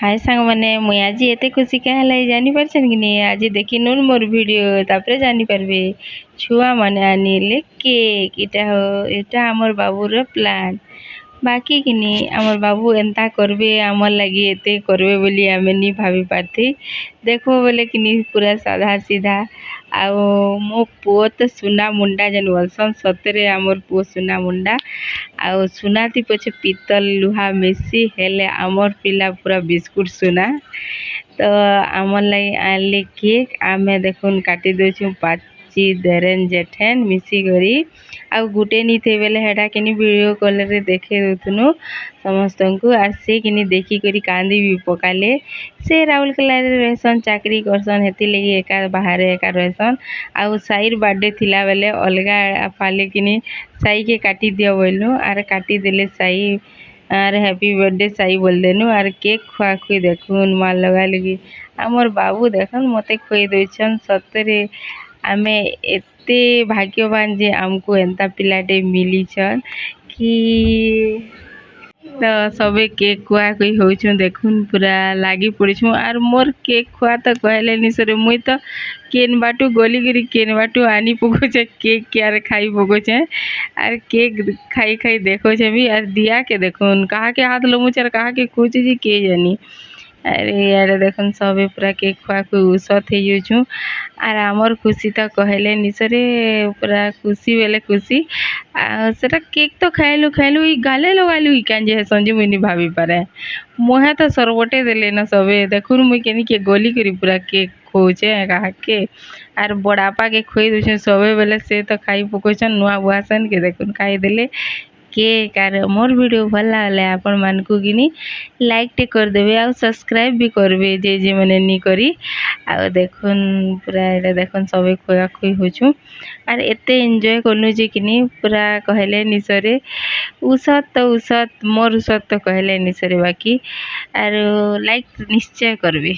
हाय सांग मैंने मुई आज एते खुशी क्या है जानी पारछन कि नहीं आज देखी नुन मोर वीडियो तापरे जानी पारबे छुआ माने आनिले केक इटा हो इटा हमर बाबूर प्लान बाकी कि नहीं हमर बाबू एंता करबे हमर लगी एते करबे बोली आमे नहीं भाभी पारथी देखो बोले कि नहीं पूरा साधा सीधा आओ मो पुओ तो सुना मुंडा जन बोलसन सतरे हमर पुओ सुना मुंडा ଆଉ ସୁନାତି ପଛେ ପିତ୍ତଲ ଲୁହା ମିଶି ହେଲେ ଆମର୍ ପିଲା ପୁରା ବିସ୍କୁଟ୍ ସୁନା ତ ଆମର୍ ଲାଗି ଆଣିଲେ କେକ୍ ଆମେ ଦେଖୁନ୍ କାଟି ଦେଉଛୁଁ ପାଚି ଦେରେନ୍ ଜେଠେନ୍ ମିଶିକରି ଆଉ ଗୁଟେ ନିଥେ ବେଲେ ହେଟା କିନି ଭିଡ଼ିଓ କଲ୍ରେ ଦେଖେଇ ଦଉଥୁନୁ ସମସ୍ତଙ୍କୁ ଆର୍ ସେ କିନି ଦେଖିକରି କାନ୍ଦି ବି ପକାଲେ ସେ ରାଉରକେଲାରେ ରହେସନ୍ ଚାକିରି କରସନ୍ ହେଥିର୍ଲାଗି ଏକା ବାହାରେ ଏକା ରହେସନ୍ ଆଉ ସାଇର୍ ବାର୍ଥଡେ ଥିଲା ବେଲେ ଅଲଗା ଫାଲେ କିନି ସାଇକେ କାଟି ଦିଅ ବୋଇଲୁ ଆର୍ କାଟି ଦେଲେ ସାଇ ଆର୍ हैप्पी बर्थडे साई बोल देनु आर केक खुआ खुई देखुन मार लगा लगी हमर बाबू देखन मते खुई देछन सतरे आमे एते भाग्यवान जे हमको एंता पिलाटे मिलीछन कि तो सबे केक खुआ खुई होछुं देखुन पूरा लागी पड़ीछुं आर मोर केक खुआ तो कहले नि सरे मुई तो केन बाटू गली गिरी केन बाटू आनी पकोछे केक क्यार खाई पकोछे आर केक खाई खाई देखो छे भी आर दिया के देखुन कहा के हाथ लमुच आर कहा के खुची जी के जानी अरे यार देखुन सबे पूरा केक खुआ खुई उसत हे जाछुं आर हमर खुशी तो कहले निसरे पूरा खुशी बेले खुशी सेटा केक तो खाइलु खाइलु ई गाले लगाइलु ई कान जे संजी मुई नी भाभी पारे मोहे तो सरबटे देले न सबे देखुन मुई केनी के गली करी पूरा केक खोचे कहा के आर बड़ापा के खोई दउछे सबे बेले से तो खाई पकोछन नुआ बुआसन के देखुन खाई देले केक आर मोर वीडियो भल लागले आपण मानकु किनी लाइक टे कर देबे आ सब्सक्राइब भी करबे जे माने नी करी आ देखुन पूरा एटा देखुन सबे खोया खोई होछु आर एते एन्जॉय करनु जे किनी पूरा कहले निसरे उसत तो उसत मोर उसत तो कहले निसरे बाकी आर लाइक निश्चय करबे।